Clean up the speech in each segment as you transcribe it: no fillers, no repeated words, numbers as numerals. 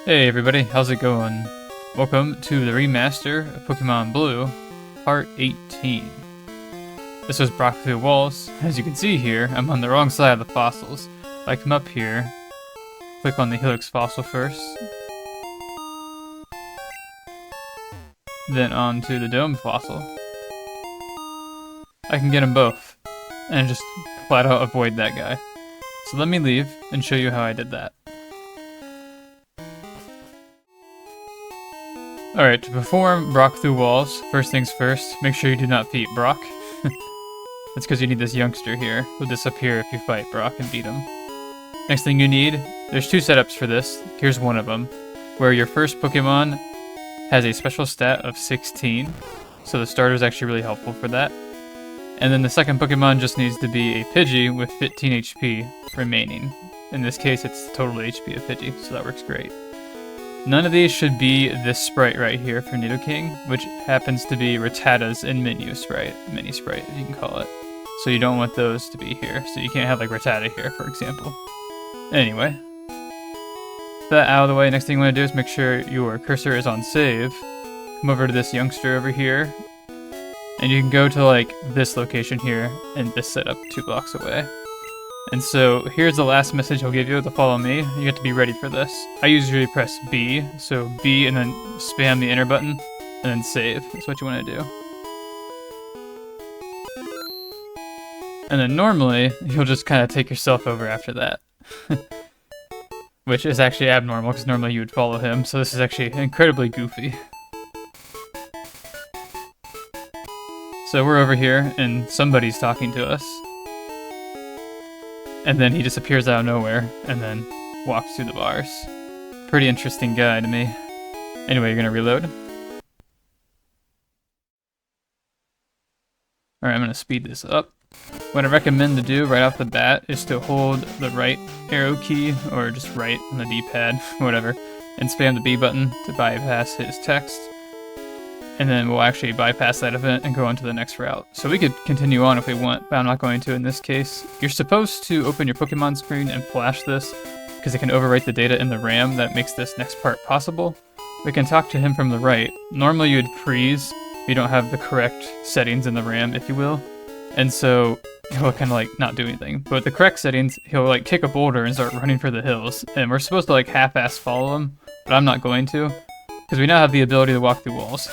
Hey everybody, how's it going? Welcome to the remaster of Pokemon Blue, Part 18. This was Brock through walls. As you can see here, I'm on the wrong side of the fossils. If I come up here, click on the Helix fossil first, then onto the Dome fossil. I can get them both, and just flat out avoid that guy. So let me leave and show you how I did that. Alright, to perform Brock through walls, first things first, make sure you do not beat Brock. That's because you need this youngster here, who'll disappear if you fight Brock and beat him. Next thing you need, there's two setups for this. Here's one of them, where your first Pokemon has a special stat of 16, so the starter is actually really helpful for that. And then the second Pokemon just needs to be a Pidgey with 15 HP remaining. In this case, it's the total HP of Pidgey, so that works great. None of these should be this sprite right here for Nidoking, which happens to be Rattata's in mini sprite, you can call it. So you don't want those to be here, so you can't have like Rattata here, for example. Anyway, that out of the way, next thing you want to do is make sure your cursor is on save. Come over to this youngster over here, and you can go to like this location here, and this setup 2 blocks away. And so here's the last message he'll give you to follow me. You have to be ready for this. I usually press B, so B and then spam the enter button, and then save. That's what you want to do. And then normally, you'll just kind of take yourself over after that. Which is actually abnormal, because normally you would follow him, so this is actually incredibly goofy. So we're over here, and somebody's talking to us. And then he disappears out of nowhere, and then walks through the bars. Pretty interesting guy to me. Anyway, you're gonna reload. Alright, I'm gonna speed this up. What I recommend to do right off the bat is to hold the right arrow key, or just right on the D-pad, whatever, and spam the B button to bypass his text. And then we'll actually bypass that event and go on to the next route. So we could continue on if we want, but I'm not going to in this case. You're supposed to open your Pokemon screen and flash this, because it can overwrite the data in the RAM that makes this next part possible. We can talk to him from the right. Normally you would freeze if you don't have the correct settings in the RAM, if you will. And so he'll kind of like not do anything. But with the correct settings, he'll like kick a boulder and start running for the hills. And we're supposed to like half-ass follow him, but I'm not going to. Because we now have the ability to walk through walls,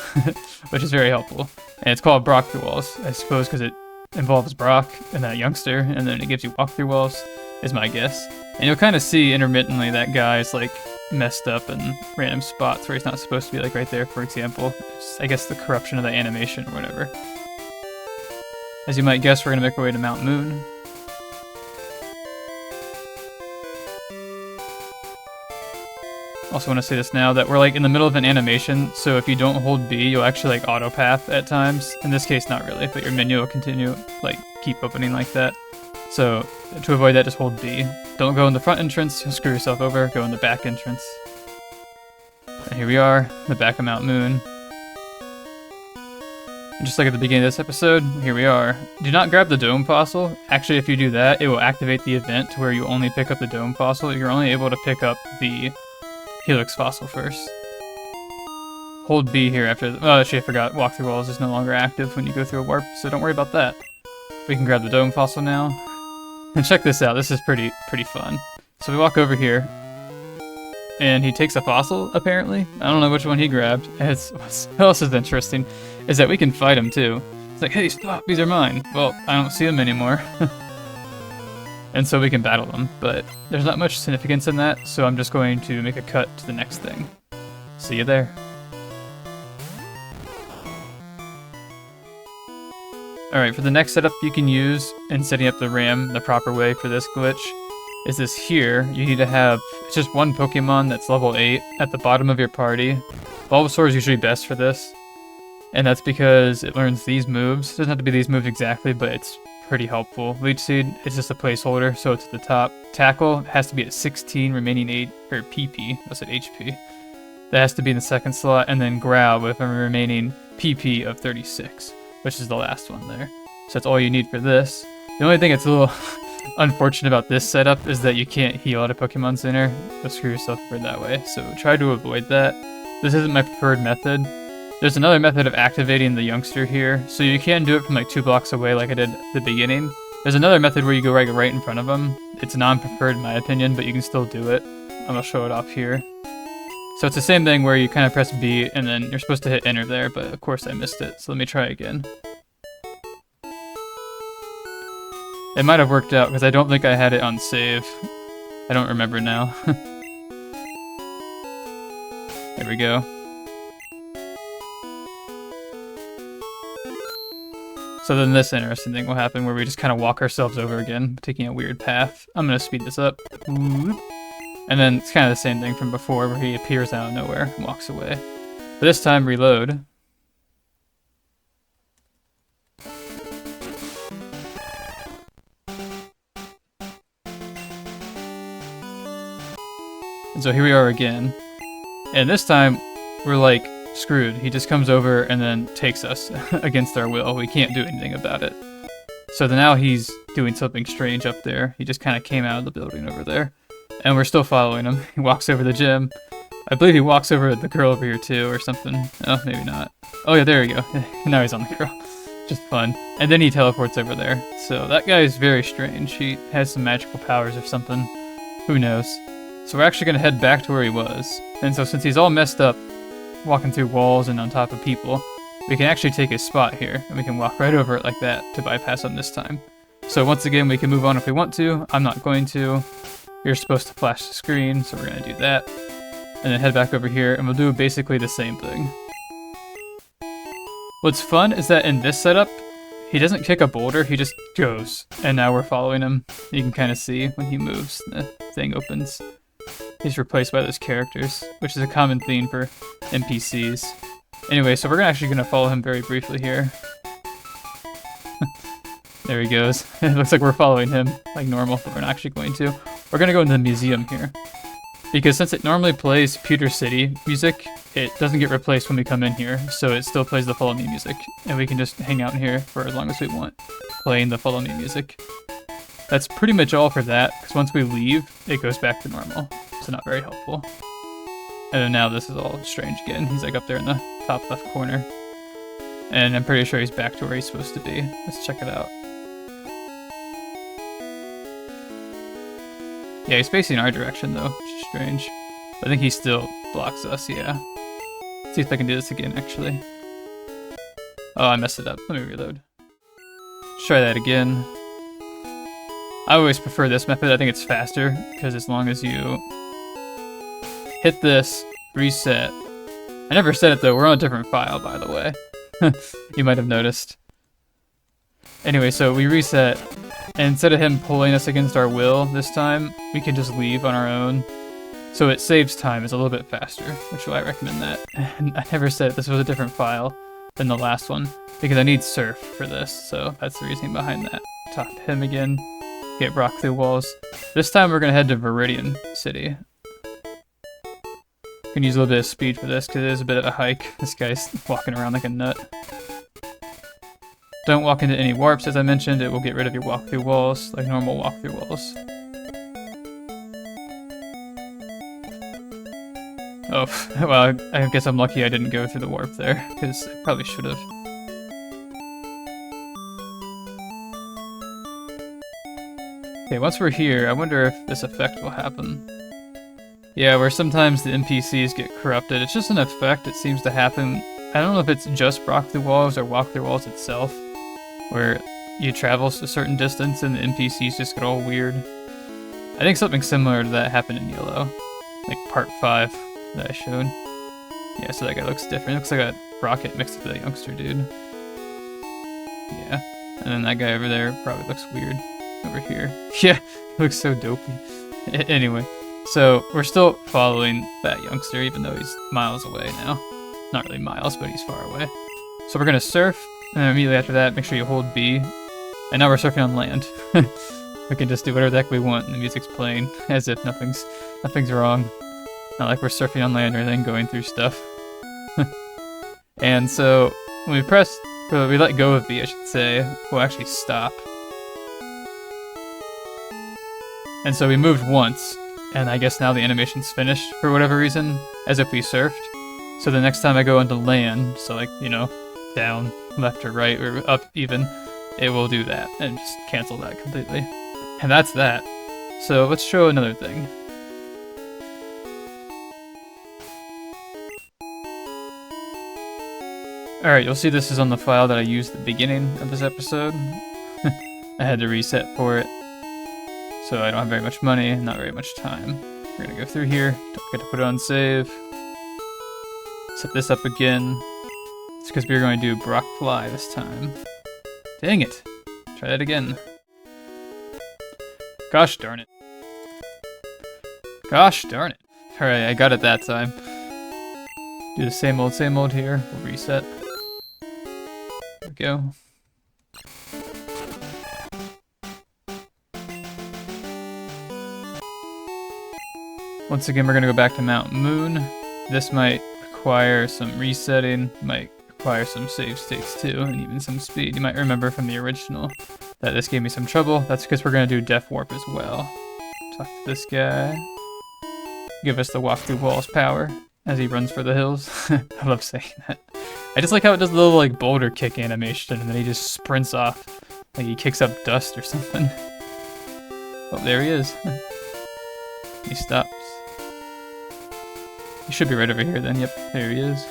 which is very helpful. And it's called Brock through walls, I suppose, because it involves Brock and that youngster, and then it gives you walk through walls, is my guess. And you'll kind of see intermittently that guy's like messed up in random spots where he's not supposed to be, like right there, for example. It's, I guess, the corruption of the animation or whatever. As you might guess, we're going to make our way to Mount Moon. Also want to say this now, that we're like in the middle of an animation, so if you don't hold B, you'll actually like auto-path at times. In this case, not really, but your menu will continue, like, keep opening like that. So, to avoid that, just hold B. Don't go in the front entrance, you'll screw yourself over, go in the back entrance. And here we are, the back of Mount Moon. And just like at the beginning of this episode, here we are. Do not grab the Dome fossil. Actually, if you do that, it will activate the event to where you only pick up the Dome fossil. You're only able to pick up the Helix fossil first. Hold B here after. Oh, actually, I forgot. Walk through walls is no longer active when you go through a warp, so don't worry about that. We can grab the Dome fossil now. And check this out. This is pretty fun. So we walk over here, and he takes a fossil, apparently. I don't know which one he grabbed. And what else is interesting is that we can fight him, too. It's like, hey, stop, these are mine. Well, I don't see them anymore. And so we can battle them, but there's not much significance in that, so I'm just going to make a cut to the next thing. See you there. Alright, for the next setup you can use in setting up the RAM the proper way for this glitch is this here. You need to have, it's just one Pokemon that's level 8 at the bottom of your party. Bulbasaur is usually best for this, and that's because it learns these moves. It doesn't have to be these moves exactly, but it's pretty helpful. Leech Seed is just a placeholder, so it's at the top. Tackle has to be at 16, remaining 8, or PP, I said HP. That has to be in the second slot, and then Growl with a remaining PP of 36, which is the last one there. So that's all you need for this. The only thing that's a little unfortunate about this setup is that you can't heal at a Pokemon Center. You'll screw yourself over that way, so try to avoid that. This isn't my preferred method. There's another method of activating the youngster here, so you can do it from like 2 blocks away like I did at the beginning. There's another method where you go right in front of him. It's non-preferred in my opinion, but you can still do it. I'm gonna show it off here. So it's the same thing where you kind of press B and then you're supposed to hit enter there, but of course I missed it, so let me try again. It might have worked out because I don't think I had it on save. I don't remember now. There we go. So then this interesting thing will happen where we just kind of walk ourselves over again, taking a weird path. I'm going to speed this up. And then it's kind of the same thing from before where he appears out of nowhere and walks away. But this time, reload. And so here we are again. And this time, we're like screwed. He just comes over and then takes us against our will. We can't do anything about it. So now he's doing something strange up there. He just kind of came out of the building over there. And we're still following him. He walks over the gym. I believe he walks over the girl over here too or something. Oh, maybe not. Oh yeah, there we go. Now he's on the girl. Just fun. And then he teleports over there. So that guy is very strange. He has some magical powers or something. Who knows? So we're actually going to head back to where he was. And so since he's all messed up, walking through walls and on top of people, we can actually take his spot here, and we can walk right over it like that to bypass him this time. So once again, we can move on if we want to. I'm not going to. You're supposed to flash the screen, so we're going to do that. And then head back over here, and we'll do basically the same thing. What's fun is that in this setup, he doesn't kick a boulder, he just goes. And now we're following him. You can kind of see when he moves, the thing opens. He's replaced by those characters, which is a common theme for NPCs. Anyway, so we're actually going to follow him very briefly here. There he goes. It looks like we're following him like normal, but we're not actually going to. We're going to go into the museum here. Because since it normally plays Pewter City music, it doesn't get replaced when we come in here, so it still plays the Follow Me music. And we can just hang out in here for as long as we want, playing the Follow Me music. That's pretty much all for that, because once we leave, it goes back to normal. So not very helpful. And then now this is all strange again. He's like up there in the top left corner. And I'm pretty sure he's back to where he's supposed to be. Let's check it out. Yeah, he's facing our direction though, which is strange. I think he still blocks us, yeah. Let's see if I can do this again, actually. Oh, I messed it up. Let me reload. Let's try that again. I always prefer this method. I think it's faster, because as long as you hit this, reset. I never said it though, we're on a different file, by the way. You might have noticed. Anyway, so we reset, and instead of him pulling us against our will this time, we can just leave on our own. So it saves time, it's a little bit faster, which is why I recommend that. And I never said this was a different file than the last one, because I need Silph for this, so that's the reasoning behind that. Talk to him again, get Brock through walls. This time we're going to head to Viridian City. Can use a little bit of speed for this because it is a bit of a hike. This guy's walking around like a nut. Don't walk into any warps, as I mentioned. It will get rid of your walk through walls, like normal walk through walls. Oh, well, I guess I'm lucky I didn't go through the warp there, because I probably should have. Okay, once we're here, I wonder if this effect will happen. Yeah, where sometimes the NPCs get corrupted. It's just an effect that seems to happen. I don't know if it's just walk through walls or walk through walls itself, where you travel a certain distance and the NPCs just get all weird. I think something similar to that happened in Yellow, like part 5 that I showed. Yeah, so that guy looks different. It looks like a rocket mixed with a youngster dude. Yeah, and then that guy over there probably looks weird over here. Yeah, he looks so dopey. Anyway. So, we're still following that youngster, even though he's miles away now. Not really miles, but he's far away. So we're going to surf, and then immediately after that, make sure you hold B. And now we're surfing on land. We can just do whatever the heck we want, and the music's playing, as if nothing's wrong. Not like we're surfing on land or anything, going through stuff. And so, when we let go of B, I should say, we'll actually stop. And so we moved once, and I guess now the animation's finished for whatever reason, as if we surfed. So the next time I go into land, so like, you know, down, left or right, or up even, it will do that, and just cancel that completely. And that's that. So let's show another thing. Alright, you'll see this is on the file that I used at the beginning of this episode. I had to reset for it. So I don't have very much money, not very much time. We're gonna go through here, don't forget to put it on save. Set this up again. It's because we were going to do Brock Fly this time. Dang it! Try that again. Gosh darn it. Gosh darn it. Alright, I got it that time. Do the same old here. We'll reset. There we go. Once again, we're going to go back to Mount Moon. This might require some resetting, might require some save states too, and even some speed. You might remember from the original that this gave me some trouble. That's because we're going to do Death Warp as well. Talk to this guy. Give us the walk through walls power as he runs for the hills. I love saying that. I just like how it does a little like boulder kick animation and then he just sprints off. Like he kicks up dust or something. Oh, there he is. He stops. He should be right over here then. Yep, there he is.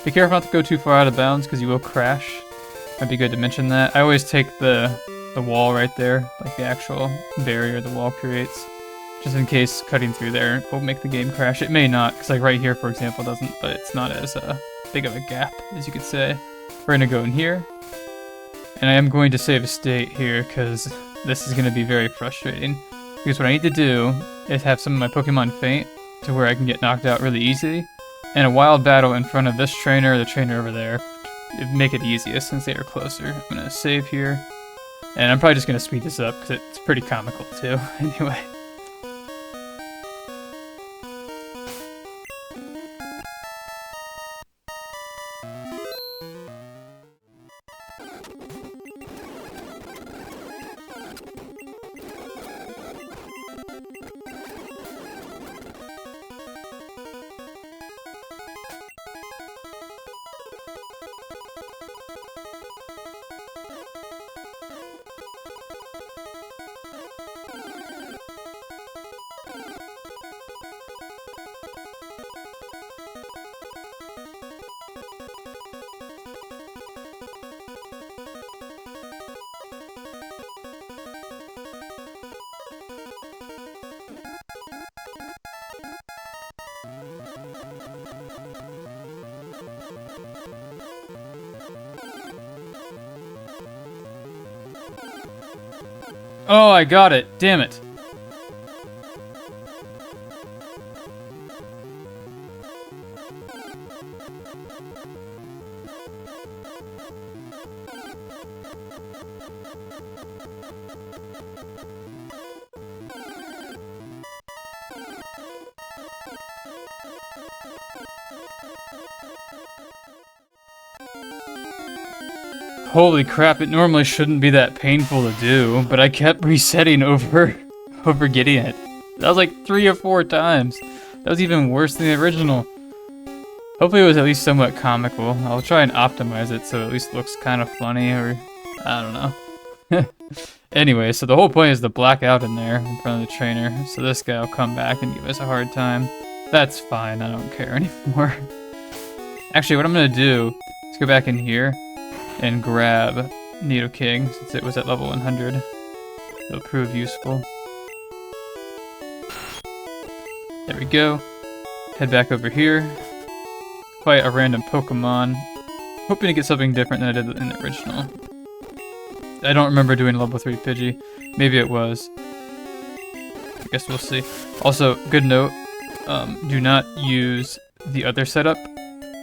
Be careful not to go too far out of bounds because you will crash. Might be good to mention that. I always take the wall right there, like the actual barrier the wall creates. Just in case cutting through there will make the game crash. It may not, because like right here for example doesn't, but it's not as big of a gap as you could say. We're gonna go in here. And I am going to save a state here because this is gonna be very frustrating. Because what I need to do is have some of my Pokemon faint to where I can get knocked out really easily. And a wild battle in front of this trainer or the trainer over there, it'd make it easiest since they are closer. I'm gonna save here. And I'm probably just gonna speed this up because it's pretty comical too, anyway. Oh, I got it. Damn it. Holy crap, it normally shouldn't be that painful to do, but I kept resetting over getting it. That was like 3 or 4 times. That was even worse than the original. Hopefully it was at least somewhat comical. I'll try and optimize it so it at least looks kind of funny, or I don't know. Anyway, so the whole point is the blackout in there in front of the trainer, so this guy will come back and give us a hard time. That's fine, I don't care anymore. Actually, what I'm gonna do is go back in here and grab Nidoking, since it was at level 100. It'll prove useful. There we go. Head back over here. Fight a random Pokemon. Hoping to get something different than I did in the original. I don't remember doing a level 3 Pidgey. Maybe it was. I guess we'll see. Also, good note, do not use the other setup.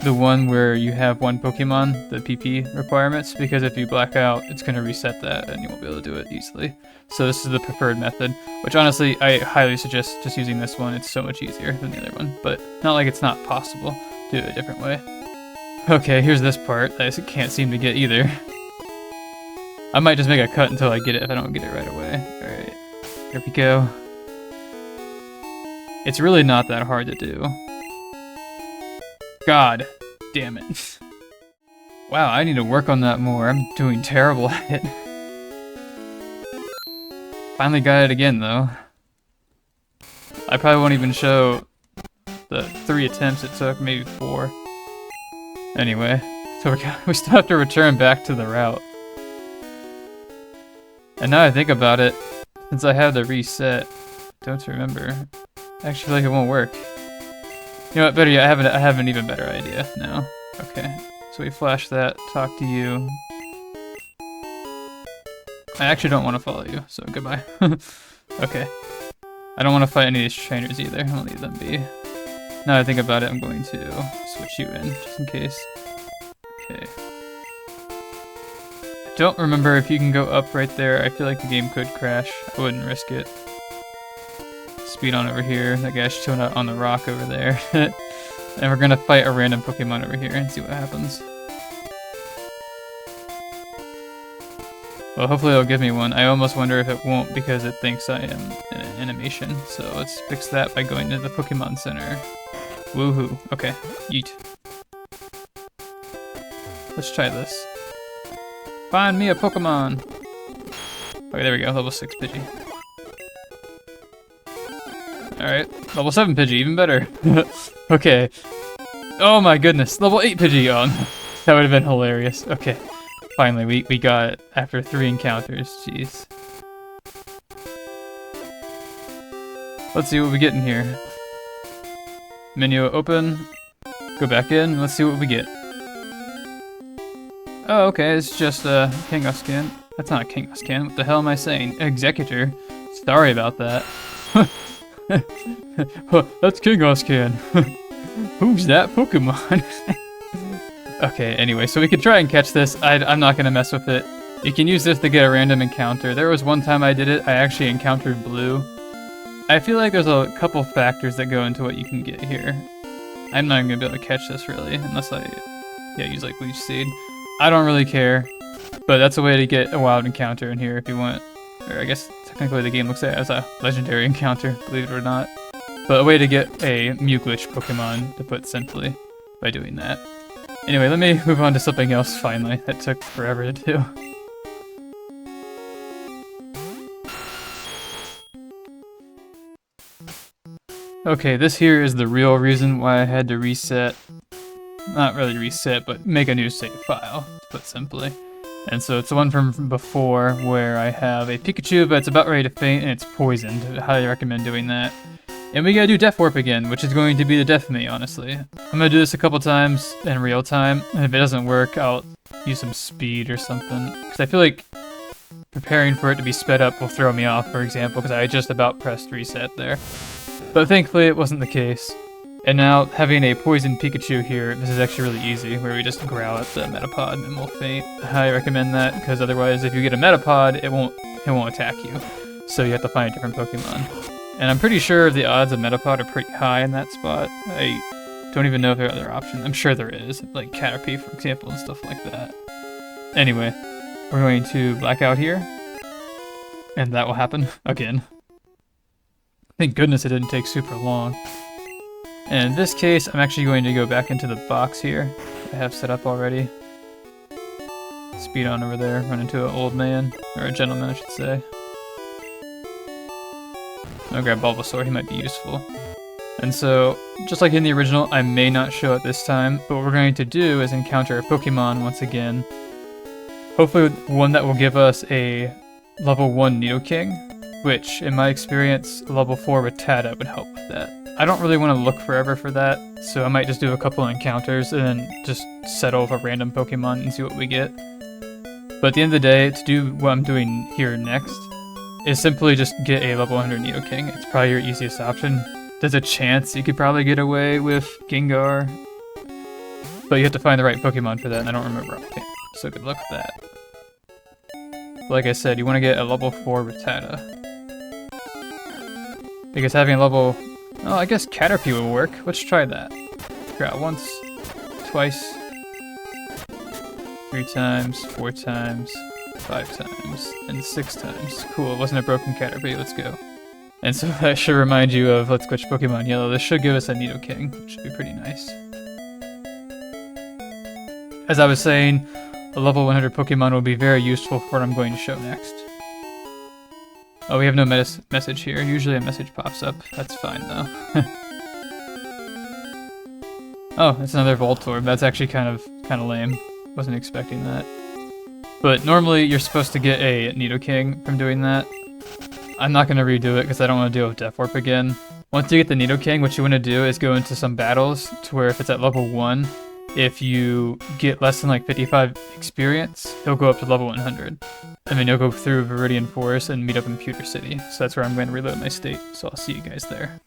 The one where you have one Pokemon, the PP requirements, because if you black out, it's going to reset that and you won't be able to do it easily. So this is the preferred method, which honestly, I highly suggest just using this one. It's so much easier than the other one, but not like it's not possible to do it a different way. Okay, here's this part that I can't seem to get either. I might just make a cut until I get it if I don't get it right away. Alright, here we go. It's really not that hard to do. God damn it. Wow, I need to work on that more. I'm doing terrible at it. Finally got it again, though. I probably won't even show the 3 attempts it took, maybe 4. Anyway, so we still have to return back to the route. And now I think about it, since I have the reset, don't remember. I actually feel like it won't work. You know what, better yet, I have an even better idea now. Okay, so we flash that, talk to you. I actually don't want to follow you, so goodbye. Okay. I don't want to fight any of these trainers either, I'll leave them be. Now I think about it, I'm going to switch you in, just in case. Okay. I don't remember if you can go up right there. I feel like the game could crash. I wouldn't risk it. Speed on over here. That guy's chilling out on the rock over there. And we're gonna fight a random Pokemon over here and see what happens. Well, hopefully it'll give me one. I almost wonder if it won't because it thinks I am in an animation. So let's fix that by going to the Pokemon Center. Woohoo. Okay, yeet. Let's try this. Find me a Pokemon! Okay, there we go, level 6 Pidgey. Alright, level 7 Pidgey, even better. Okay. Oh my goodness, level 8 Pidgey on. That would have been hilarious. Okay, finally, we got it after 3 encounters, jeez. Let's see what we get in here. Menu open, go back in, let's see what we get. Oh, okay, it's just a Kangaskhan. That's not a Kangaskhan, what the hell am I saying? Executor. Sorry about that. That's Kangaskhan. Who's that Pokemon? Okay, anyway, so we could try and catch this. I'm not gonna mess with it. You can use this to get a random encounter. There was one time I did it, I actually encountered blue. I feel like there's a couple factors that go into what you can get here. I'm not even gonna be able to catch this really, unless I use like Leech Seed. I don't really care, but that's a way to get a wild encounter in here if you want. Or I guess technically the game looks at it as a legendary encounter, believe it or not. But a way to get a Mew Glitch Pokemon, to put simply, by doing that. Anyway, let me move on to something else finally. That took forever to do. Okay, this here is the real reason why I had to reset. Not really reset, but make a new save file, to put simply. And so it's the one from before where I have a Pikachu, but it's about ready to faint and it's poisoned. I highly recommend doing that. And we gotta do Death Warp again, which is going to be the death of me, honestly. I'm gonna do this a couple times in real time, and if it doesn't work, I'll use some speed or something. Because I feel like preparing for it to be sped up will throw me off, for example, because I just about pressed reset there. But thankfully it wasn't the case. And now, having a poisoned Pikachu here, this is actually really easy, where we just growl at the Metapod and we'll faint. I highly recommend that, because otherwise if you get a Metapod, it won't attack you. So you have to find a different Pokemon. And I'm pretty sure the odds of Metapod are pretty high in that spot. I don't even know if there are other options. I'm sure there is, like Caterpie, for example, and stuff like that. Anyway, we're going to blackout here. And that will happen again. Thank goodness it didn't take super long. And in this case, I'm actually going to go back into the box here I have set up already. Speed on over there, run into an old man, or a gentleman I should say. I'll grab Bulbasaur, he might be useful. And so, just like in the original, I may not show it this time, but what we're going to do is encounter a Pokemon once again. Hopefully one that will give us a level 1 Nidoking, which, in my experience, level 4 Rattata would help with that. I don't really want to look forever for that, so I might just do a couple of encounters and then just settle with a random Pokemon and see what we get. But at the end of the day, to do what I'm doing here next, is simply just get a level 100 Nidoking. It's probably your easiest option. There's a chance you could probably get away with Gengar, but you have to find the right Pokemon for that, and I don't remember offhand, so good luck with that. Like I said, you want to get a level 4 Rattata. Because having a level... Oh, I guess Caterpie will work. Let's try that. Growl once, twice, 3 times, 4 times. 5 times, and 6 times. Cool, it wasn't a broken Caterpie, let's go. And so that should remind you of Let's Glitch Pokemon Yellow. This should give us a Nidoking, which should be pretty nice. As I was saying, a level 100 Pokemon will be very useful for what I'm going to show next. Oh, we have no message here. Usually a message pops up. That's fine, though. Oh, it's another Voltorb. That's actually kind of lame. Wasn't expecting that. But normally you're supposed to get a Nidoking from doing that. I'm not going to redo it because I don't want to deal with Death Warp again. Once you get the Nidoking, what you want to do is go into some battles to where if it's at level 1, if you get less than like 55 experience, he'll go up to level 100. And then you'll go through Viridian Forest and meet up in Pewter City. So that's where I'm going to reload my state, so I'll see you guys there.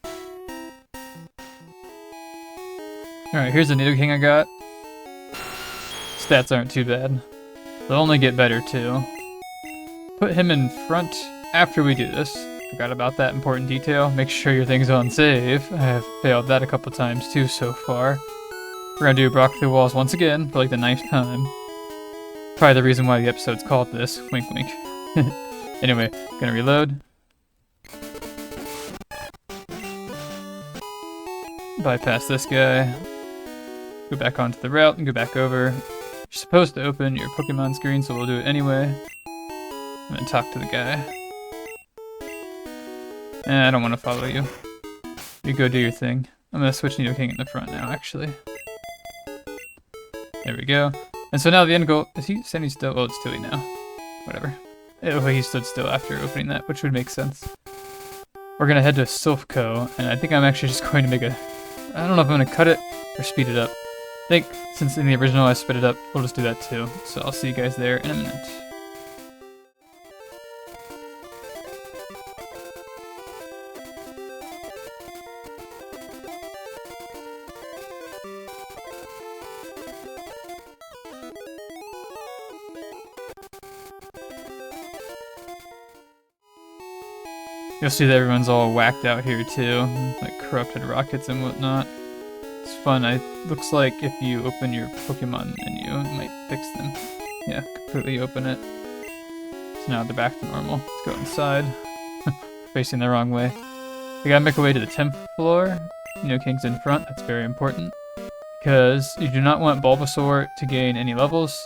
Alright, here's the Nidoking I got. Stats aren't too bad. They'll only get better too. Put him in front after we do this. Forgot about that important detail. Make sure your thing's on save. I have failed that a couple times too so far. We're gonna do Brock through walls once again for like the 9th time. Probably the reason why the episode's called this. Wink wink. Anyway, gonna reload. Bypass this guy. Go back onto the route and go back over. You're supposed to open your Pokemon screen, so we'll do it anyway. And then talk to the guy. I don't want to follow you. You go do your thing. I'm gonna switch Nidoking in the front now, actually. There we go. And so now the end goal, is he standing still? Oh, it's too late now. Whatever. Oh, he stood still after opening that, which would make sense. We're gonna head to Silph Co, and I think I'm actually just going to make a... I don't know if I'm gonna cut it or speed it up. I think since in the original I sped it up, we'll just do that too. So I'll see you guys there in a minute. You'll see that everyone's all whacked out here too, like corrupted rockets and whatnot. It's fun. Looks like if you open your Pokemon menu, it might fix them. Yeah, completely open it. So now they're back to normal. Let's go inside. Facing the wrong way. We gotta make our way to the 10th floor. Nidoking's in front. That's very important because you do not want Bulbasaur to gain any levels.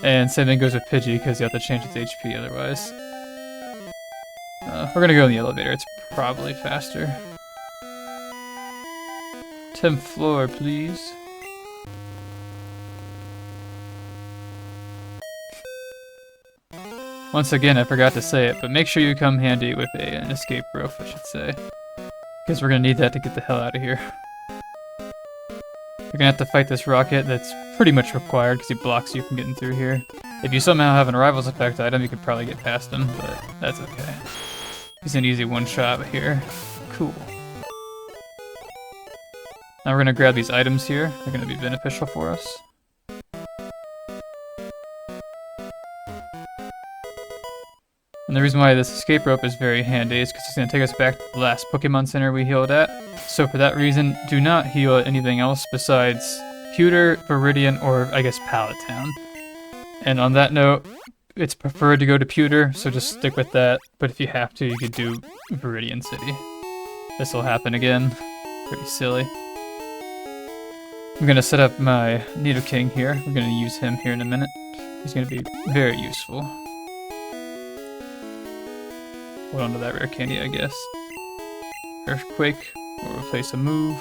And same thing goes with Pidgey because you have to change its HP otherwise. We're gonna go in the elevator, it's probably faster. 10th floor, please. Once again, I forgot to say it, but make sure you come handy with an escape rope, I should say. Because we're gonna need that to get the hell out of here. You're gonna have to fight this rocket that's pretty much required because he blocks you from getting through here. If you somehow have an Arrival's Effect item, you could probably get past him, but that's okay. He's an easy one-shot here. Cool. Now we're gonna grab these items here. They're gonna be beneficial for us. And the reason why this escape rope is very handy is because it's gonna take us back to the last Pokemon Center we healed at. So for that reason, do not heal at anything else besides Pewter, Viridian, or I guess Pallet Town. And on that note, it's preferred to go to Pewter, so just stick with that. But if you have to, you could do Viridian City. This will happen again. Pretty silly. I'm gonna set up my Nidoking here. We're gonna use him here in a minute. He's gonna be very useful. Hold on to that rare candy, I guess. Earthquake will replace a move.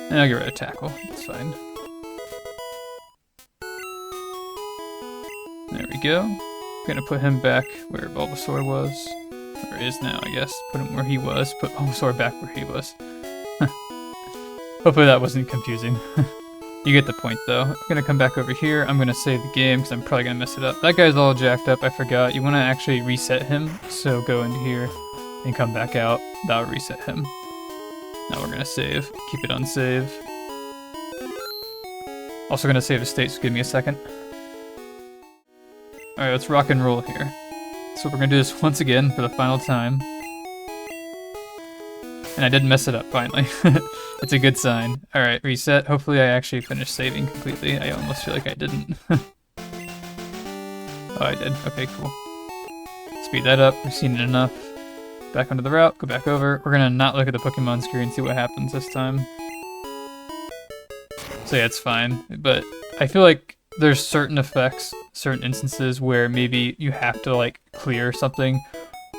And I'll get rid of Tackle, that's fine. There we go. I'm gonna put him back where Bulbasaur was. Or is now, I guess. Put him where he was, put Bulbasaur back where he was. Hopefully that wasn't confusing. You get the point though. I'm gonna come back over here, I'm gonna save the game because I'm probably gonna mess it up. That guy's all jacked up, I forgot. You wanna actually reset him, so go into here and come back out. That'll reset him. Now we're gonna save. Keep it on save. Also gonna save a state, so give me a second. Alright, let's rock and roll here. So we're gonna do this once again for the final time. And I didn't mess it up, finally. It's a good sign. Alright, reset. Hopefully I actually finished saving completely. I almost feel like I didn't. Oh, I did. Okay, cool. Speed that up. We've seen it enough. Back onto the route. Go back over. We're gonna not look at the Pokemon screen and see what happens this time. So yeah, it's fine. But I feel like there's certain effects, certain instances where maybe you have to like clear something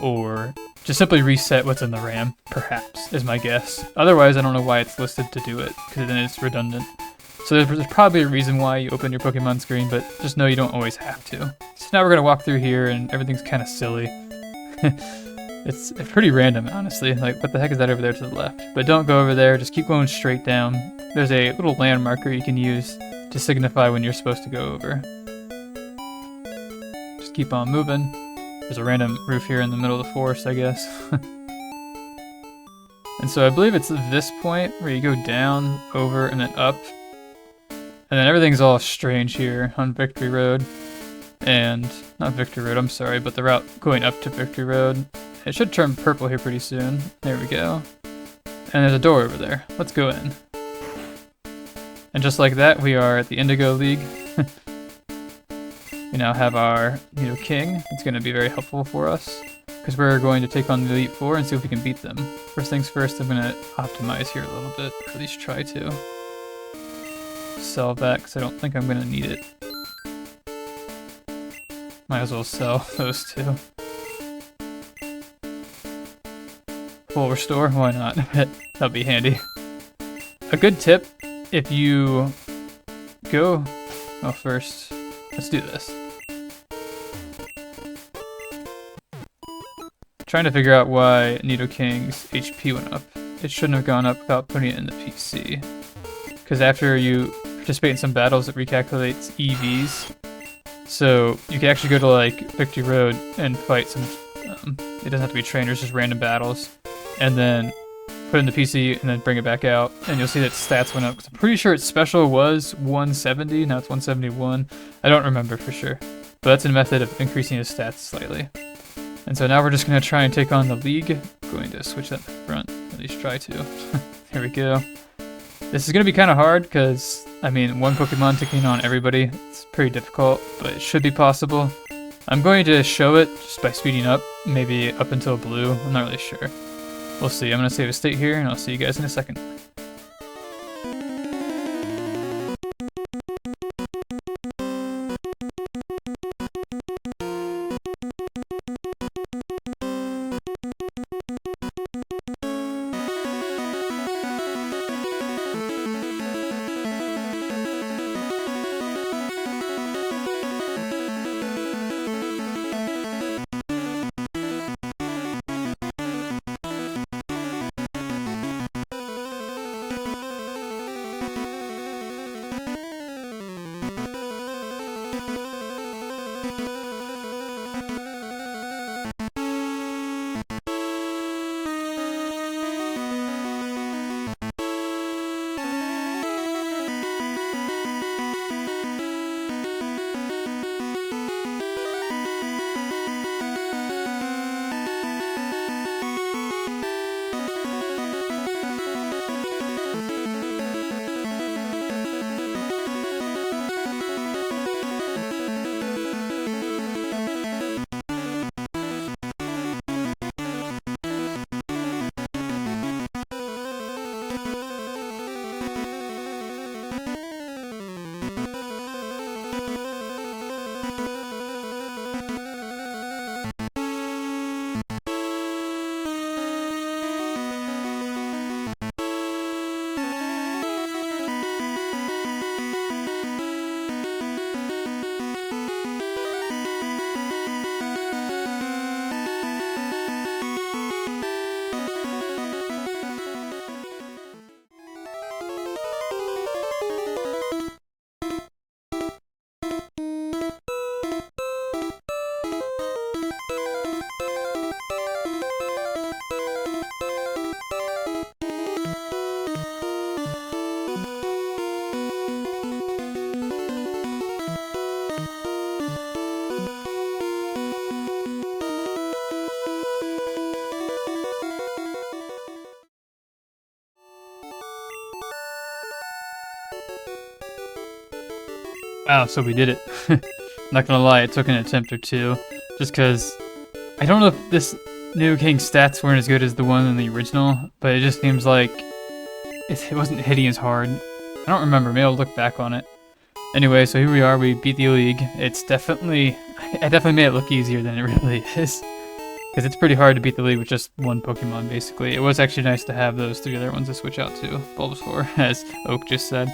or just simply reset what's in the RAM, perhaps, is my guess. Otherwise, I don't know why it's listed to do it, because then it's redundant. So there's probably a reason why you open your Pokemon screen, but just know you don't always have to. So now we're going to walk through here, and everything's kind of silly. It's pretty random, honestly. Like, what the heck is that over there to the left? But don't go over there, just keep going straight down. There's a little land marker you can use to signify when you're supposed to go over. Just keep on moving. There's a random roof here in the middle of the forest, I guess. And so I believe it's this point where you go down, over, and then up. And then everything's all strange here on Victory Road. And, not Victory Road, I'm sorry, but the route going up to Victory Road. It should turn purple here pretty soon. There we go. And there's a door over there. Let's go in. And just like that, we are at the Indigo League. We now have our Nidoking. It's going to be very helpful for us, because we're going to take on the Elite Four and see if we can beat them. First things first, I'm going to optimize here a little bit, or at least try to. Sell that, because I don't think I'm going to need it. Might as well sell those two. Full restore? Why not? That'll be handy. A good tip, if you go... Well, first, let's do this. Trying to figure out why Nidoking's HP went up. It shouldn't have gone up without putting it in the PC. Because after you participate in some battles, it recalculates EVs. So you can actually go to like Victory Road and fight some, it doesn't have to be trainers, just random battles. And then put it in the PC and then bring it back out. And you'll see that stats went up. 'Cause I'm pretty sure its special was 170, now it's 171. I don't remember for sure. But that's a method of increasing his stats slightly. And so now we're just going to try and take on the League. I'm going to switch that to front, at least try to. Here we go. This is going to be kind of hard because, I mean, one Pokemon taking on everybody, it's pretty difficult, but it should be possible. I'm going to show it just by speeding up, maybe up until blue, I'm not really sure. We'll see. I'm going to save a state here, and I'll see you guys in a second. Wow, so we did it. Not gonna lie, it took an attempt or two, just because I don't know if this Nidoking's stats weren't as good as the one in the original, but it just seems like it wasn't hitting as hard. I don't remember, maybe I'll look back on it. Anyway, so here we are, we beat the league. It's definitely, I definitely made it look easier than it really is. Because it's pretty hard to beat the league with just one Pokemon, basically. It was actually nice to have those 3 other ones to switch out to, Bulbasaur, as Oak just said.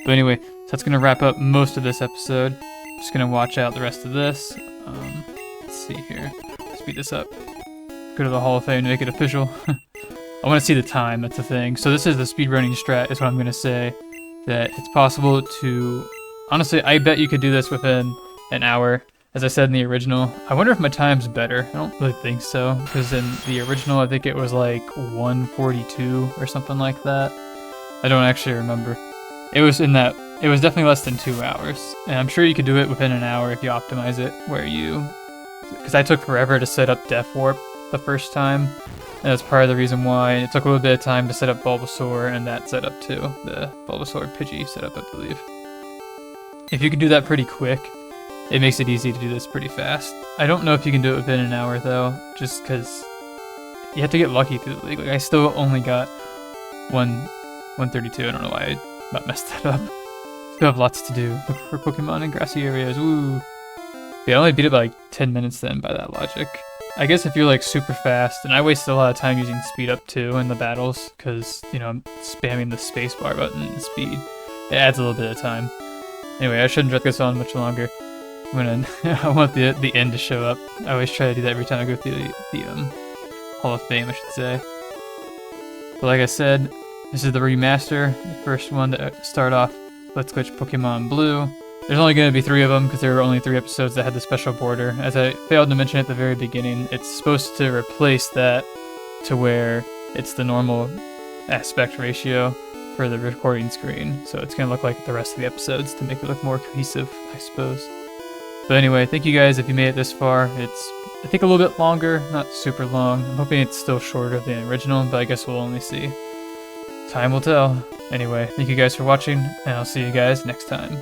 But anyway, so that's going to wrap up most of this episode. Just going to watch out the rest of this. Let's see here. Speed this up. Go to the Hall of Fame to make it official. I want to see the time, that's the thing. So this is the speedrunning strat, is what I'm going to say. That it's possible to... Honestly, I bet you could do this within an hour. As I said in the original, I wonder if my time's better. I don't really think so, because in the original I think it was like 1:42 or something like that. I don't actually remember. It was in that, it was definitely less than 2 hours, and I'm sure you could do it within an hour if you optimize it, where you... Because I took forever to set up Death Warp the first time, and that's part of the reason why it took a little bit of time to set up Bulbasaur and that setup too, the Bulbasaur Pidgey setup, I believe. If you can do that pretty quick, it makes it easy to do this pretty fast. I don't know if you can do it within an hour though, just because you have to get lucky through the league. Like I still only got 132. I don't know why I about messed that up. Still have lots to do. Look for Pokemon in grassy areas. Woo! Yeah, I only beat it by like 10 minutes then by that logic. I guess if you're like super fast, and I wasted a lot of time using speed up too in the battles, because, you know, I'm spamming the spacebar button and speed. It adds a little bit of time. Anyway, I shouldn't drag this on much longer. I want the end to show up. I always try to do that every time I go through the Hall of Fame, I should say. But like I said, this is the remaster, the first one to start off Let's Glitch Pokemon Blue. There's only going to be 3 of them because there were only 3 episodes that had the special border. As I failed to mention at the very beginning, it's supposed to replace that to where it's the normal aspect ratio for the recording screen. So it's going to look like the rest of the episodes to make it look more cohesive, I suppose. But anyway, thank you guys if you made it this far. It's, I think, a little bit longer, not super long. I'm hoping it's still shorter than the original, but I guess we'll only see. Time will tell. Anyway, thank you guys for watching, and I'll see you guys next time.